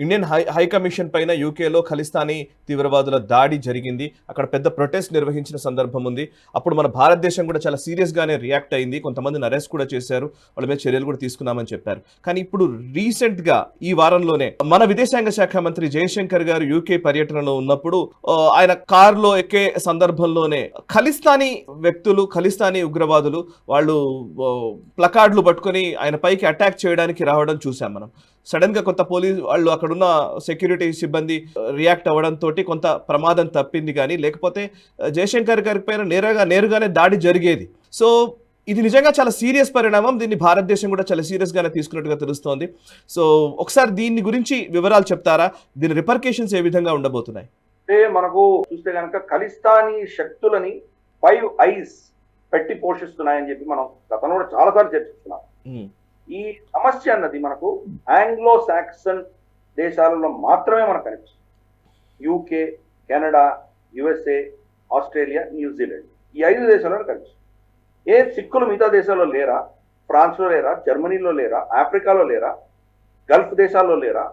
Indian high commission పైన యూకేలో ఖలిస్తానీ తీవ్రవాదుల దాడి జరిగింది. అక్కడ పెద్ద ప్రొటెస్ట్ నిర్వహించిన సందర్భం ఉంది. అప్పుడు మన భారతదేశం కూడా చాలా సీరియస్గానే రియాక్ట్ అయింది. కొంతమందిని అరెస్ట్ కూడా చేశారు. వాళ్ళ మీద చర్యలు కూడా తీసుకున్నామని చెప్పారు. కానీ ఇప్పుడు రీసెంట్గా ఈ వారంలోనే మన విదేశాంగ శాఖ మంత్రి జయశంకర్ గారు యూకే పర్యటనలో ఉన్నప్పుడు ఆయన కారులో ఎక్కే సందర్భంలోనే ఖలిస్తానీ వ్యక్తులు, ఖలిస్తానీ ఉగ్రవాదులు వాళ్ళు ప్లకార్డులు పట్టుకొని ఆయన పైకి అటాక్ చేయడానికి రావడం చూసాం మనం. సడన్ గా కొంత పోలీసు వాళ్ళు అక్కడున్న సెక్యూరిటీ సిబ్బంది రియాక్ట్ అవ్వడంతో కొంత ప్రమాదం తప్పింది. కానీ లేకపోతే జయశంకర్ గారి పైన నేరుగానే దాడి జరిగేది. సో ఇది నిజంగా చాలా సీరియస్ పరిణామం. దీన్ని భారతదేశం కూడా చాలా సీరియస్ గానే తీసుకున్నట్టుగా తెలుస్తోంది. సో ఒకసారి దీని గురించి వివరాలు చెప్తారా? దీని రిపర్కేషన్స్ ఏ విధంగా ఉండబోతున్నాయి? అంటే మనకు చూస్తే కనుక ఖలిస్తానీ శక్తులని 5 ఐస్ పెట్టి పోషిస్తున్నాయని చెప్పి మనం గతంలో కూడా చాలాసార్లు చర్చిస్తున్నాం. ఈ సమస్య అన్నది మనకు ఆంగ్లో సాక్సన్ దేశాలలో మాత్రమే మనకు కనిపిస్తుంది. UK, Canada, USA, Australia, New Zealand, ఈ 5 దేశాలలో కనిపిస్తుంది. ఏ సిక్కులు మిగతా దేశాల్లో లేరా? ఫ్రాన్స్లో లేరా? జర్మనీలో లేరా? ఆఫ్రికాలో లేరా? గల్ఫ్ దేశాల్లో లేరా?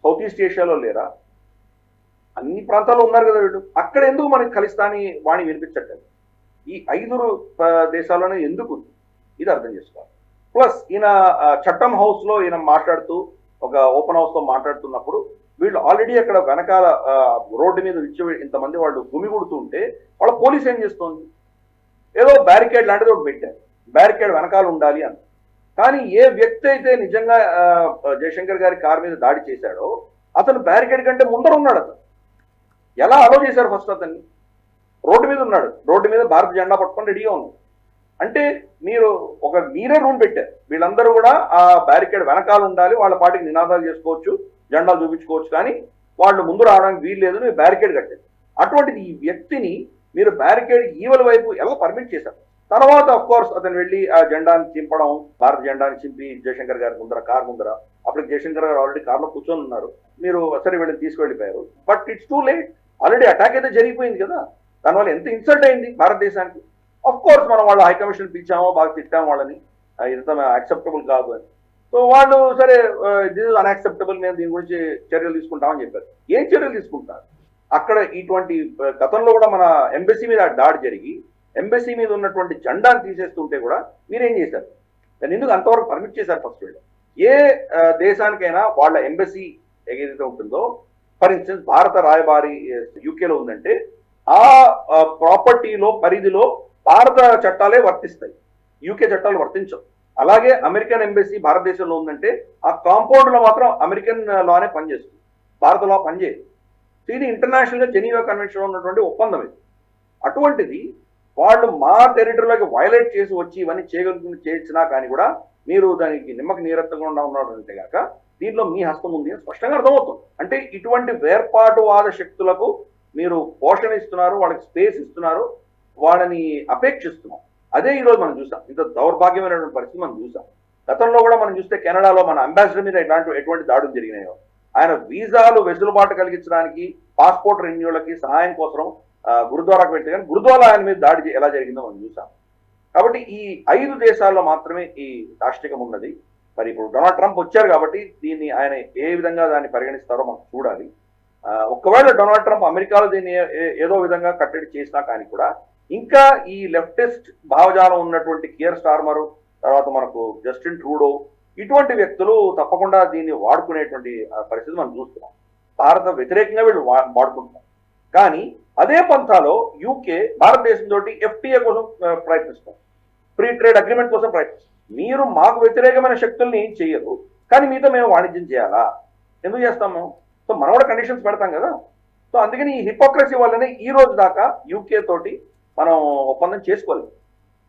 సౌత్ ఈస్ట్ ఏషియాలో లేరా? అన్ని ప్రాంతాల్లో ఉన్నారు కదా వీళ్ళు. అక్కడ ఎందుకు మనకి ఖలిస్తానీ వాణి వినిపించట్లేదు? ఈ 5 దేశాల్లోనే ఎందుకు? ఇది అర్థం చేసుకోవాలి. ప్లస్ ఈయన చట్టం హౌస్ లో ఈయన మాట్లాడుతూ, ఒక ఓపెన్ హౌస్ లో మాట్లాడుతున్నప్పుడు వీళ్ళు ఆల్రెడీ అక్కడ వెనకాల రోడ్డు మీద ఇంతమంది వాళ్ళు గుమిగూడుతూ ఉంటే వాళ్ళ పోలీస్ ఏం చేస్తోంది? ఏదో బ్యారికేడ్ లాంటిది ఒకటి పెట్టారు, బ్యారికేడ్ వెనకాల ఉండాలి అని. కానీ ఏ వ్యక్తి అయితే నిజంగా జయశంకర్ గారి కారు మీద దాడి చేశాడో అతను బ్యారికేడ్ కంటే ముందర ఉన్నాడు. అతను ఎలా అలో చేశారు? ఫస్ట్ అతన్ని రోడ్డు మీద ఉన్నాడు, రోడ్డు మీద భారత జెండా పట్టుకొని రెడీగా ఉన్నాడు. అంటే మీరే రూల్ పెట్టారు, వీళ్ళందరూ కూడా ఆ బ్యారికేడ్ వెనకాల ఉండాలి, వాళ్ళ పాటికి నినాదాలు చేసుకోవచ్చు, జెండాలు చూపించుకోవచ్చు, కానీ వాళ్ళు ముందు రావడానికి వీలు లేదు, మీరు బ్యారికేడ్ కట్టారు. అటువంటిది ఈ వ్యక్తిని మీరు బ్యారికేడ్ ఈవల వైపు ఎలా పర్మిట్ చేశారు? తర్వాత అఫ్ కోర్స్ అతను వెళ్ళి ఆ జెండాని చింపడం, భారత జెండాని చింపి జయశంకర్ గారి ముందర, కారు ముందర. అప్పుడు జయశంకర్ గారు ఆల్రెడీ కార్లో కూర్చొని ఉన్నారు. మీరు సరే వీళ్ళని తీసుకువెళ్ళిపోయారు. But it's too late. Already attack అయితే జరిగిపోయింది కదా. దానివల్ల ఎంత ఇన్సల్ట్ అయింది భారతదేశానికి. అఫ్ కోర్స్ మనం వాళ్ళ హైకమిషన్ పిలిచామో, బాగా తిట్టాము వాళ్ళని, ఇదంతా యాక్సెప్టబుల్ కాదు అని. సో వాళ్ళు సరే దిస్ ఇస్ అన్యాక్సెప్టబుల్, మేము దీని గురించి చర్యలు తీసుకుంటామని చెప్పారు. ఏం చర్యలు తీసుకుంటారు? అక్కడ ఇటువంటి గతంలో కూడా మన ఎంబసీ మీద దాడి జరిగి ఎంబసీ మీద ఉన్నటువంటి జెండాను తీసేస్తుంటే కూడా మీరేం చేశారు? దాన్ని ఎందుకు అంతవరకు పర్మిట్ చేశారు? ఫస్ట్ వీళ్ళు ఏ దేశానికైనా వాళ్ళ ఎంబసీ ఏదైతే ఉంటుందో, ఫర్ ఇన్స్టెన్స్ భారత రాయబారి యూకేలో ఉందంటే ఆ ప్రాపర్టీలో పరిధిలో భారత చట్టాలే వర్తిస్తాయి, యూకే చట్టాలు వర్తించవు. అలాగే అమెరికన్ ఎంబసీ భారతదేశంలో ఉందంటే ఆ కాంపౌండ్ లో మాత్రం అమెరికన్ లానే పనిచేస్తుంది, భారత లా పనిచేయదు. ఇది ఇంటర్నేషనల్ గా జెనీవా కన్వెన్షన్ ఉన్నటువంటి ఒప్పందం ఇది. అటువంటిది వాళ్ళు మా టెరిటరీలోకి వైలేట్ చేసి వచ్చి ఇవన్నీ చేసినా కానీ కూడా మీరు దానికి నిమ్మకి నీరెత్తకుండా ఉన్నాడు అంటే కనుక దీంట్లో మీ హస్తం ఉంది అని స్పష్టంగా అర్థమవుతుంది. అంటే ఇటువంటి వేర్పాటువాద శక్తులకు మీరు పోషణ ఇస్తున్నారు, వాళ్ళకి స్పేస్ ఇస్తున్నారు, వాళ్ళని అపేక్షిస్తున్నాం. అదే ఈరోజు మనం చూసాం. ఇంత దౌర్భాగ్యమైనటువంటి పరిస్థితి మనం చూసాం. గతంలో కూడా మనం చూస్తే కెనడాలో మన అంబాసిడర్ మీద ఎటువంటి దాడులు జరిగినాయో, ఆయన వీసాలు వెసులుబాటు కలిగించడానికి, పాస్పోర్ట్ రెన్యూలకి సహాయం కోసం గురుద్వారాకు పెట్టి, కానీ గురుద్వారా ఆయన మీద దాడి ఎలా జరిగిందో మనం చూసాం. కాబట్టి ఈ 5 దేశాల్లో మాత్రమే ఈ దాష్టికం ఉన్నది. మరి ఇప్పుడు డొనాల్డ్ ట్రంప్ వచ్చారు కాబట్టి దీన్ని ఆయన ఏ విధంగా దాన్ని పరిగణిస్తారో మనం చూడాలి. ఒకవేళ డొనాల్డ్ ట్రంప్ అమెరికాలో దీన్ని ఏదో విధంగా కట్టడి చేసినా కానీ కూడా ఇంకా ఈ లెఫ్టిస్ట్ భావజాలం ఉన్నటువంటి కియర్ స్టార్మర్, తర్వాత మనకు జస్టిన్ ట్రూడో, ఇటువంటి వ్యక్తులు తప్పకుండా దీన్ని వాడుకునేటువంటి పరిస్థితి మనం చూస్తున్నాం. భారత వ్యతిరేకంగా వీళ్ళు వాడుకుంటున్నారు. కానీ అదే పంథాలో యూకే భారతదేశంతో ఎఫ్టీఏ కోసం ప్రయత్నిస్తాం, ఫ్రీ ట్రేడ్ అగ్రిమెంట్ కోసం ప్రయత్నిస్తాం. మీరు మాకు వ్యతిరేకమైన శక్తుల్ని ఏం చేయరు, కానీ మీతో మేము వాణిజ్యం చేయాలా? ఎందుకు చేస్తాము? సో మనం కూడా కండిషన్స్ పెడతాం కదా. సో అందుకని ఈ హిపోక్రసీ వల్లనే ఈ రోజు దాకా యూకే తోటి మనం ఒప్పందం చేసుకోలేదు.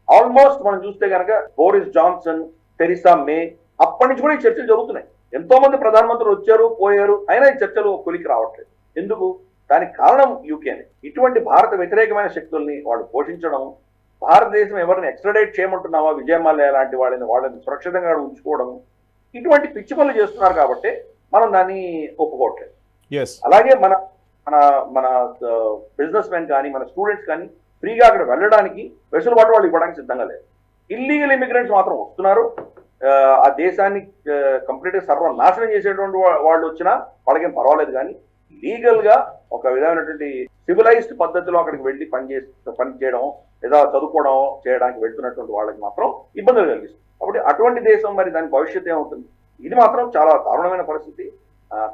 ఆల్మోస్ట్ మనం చూస్తే కనుక బోరిస్ జాన్సన్, థెరిసా మే, అప్పటి నుంచి కూడా ఈ చర్చలు జరుగుతున్నాయి. ఎంతో మంది ప్రధానమంత్రులు వచ్చారు పోయారు, అయినా ఈ చర్చలు కొలికి రావట్లేదు. ఎందుకు? దానికి కారణం యూకేనే. ఇటువంటి భారత వ్యతిరేకమైన శక్తుల్ని వాళ్ళు పోషించడం, భారతదేశం ఎవరిని ఎక్స్ట్రాడైట్ చేయమంటున్నావా, విజయమాల్య లాంటి వాళ్ళని సురక్షితంగా ఉంచుకోవడం, ఇటువంటి పిచ్చి పనులు చేస్తున్నారు కాబట్టి మనం దాన్ని ఒప్పుకోవట్లేదు. అలాగే మన మన మన బిజినెస్ మెన్ కానీ, మన స్టూడెంట్స్ కానీ ఫ్రీగా అక్కడ వెళ్ళడానికి వెసులుబాటు వాళ్ళు ఇవ్వడానికి సిద్ధంగా లేదు. ఇల్లీగల్ ఇమిగ్రెంట్స్ మాత్రం వస్తున్నారు. ఆ దేశాన్ని కంప్లీట్ గా సర్వనాశనం చేసేటువంటి వాళ్ళు వచ్చినా వాళ్ళకేం పర్వాలేదు, కానీ లీగల్ గా ఒక విధమైనటువంటి సివిలైజ్డ్ పద్ధతిలో అక్కడికి వెళ్ళి పని చేయడం లేదా చదువుకోవడం చేయడానికి వెళ్తున్నటువంటి వాళ్ళకి మాత్రం ఇబ్బందులు కలిగిస్తుంది. కాబట్టి అటువంటి దేశం మరి దాని భవిష్యత్తు ఏమవుతుంది? ఇది మాత్రం చాలా దారుణమైన పరిస్థితి.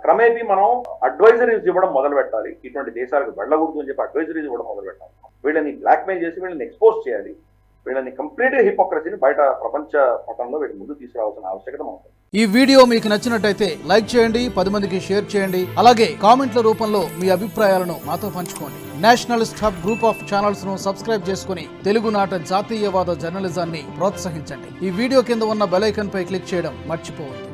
క్రమేపీ మనం అడ్వైజరీస్ ఇవ్వడం మొదలు పెట్టాలి. ఇటువంటి దేశాలకు వెళ్ళకూడదు అని చెప్పి అడ్వైజరీస్ ఇవ్వడం మొదలు పెట్టాలి. వీళ్ళని బ్లాక్మెయిల్ చేసి వీళ్ళని ఎక్స్పోజ్ చేయాలి. వీళ్ళని కంప్లీట్ హిపోక్రసీని బయట ప్రపంచ పటంలో వీళ్ళ ముందు తీసుకురావాల్సిన ఆవశ్యకత మనకు. ఈ వీడియో మీకు నచ్చినట్టయితే లైక్ చేయండి, 10 మందికి షేర్ చేయండి. అలాగే కామెంట్ల రూపంలో మీ అభిప్రాయాలను మాతో పంచుకోండి. Nationalist hub group of channels ను సబ్స్క్రైబ్ చేసుకుని తెలుగునాట జాతీయవాద జర్నలిజాన్ని ప్రోత్సహించండి. ఈ వీడియో కింద ఉన్న బెల్ ఐకాన్ పై క్లిక్ చేయడం మర్చిపోవద్దు.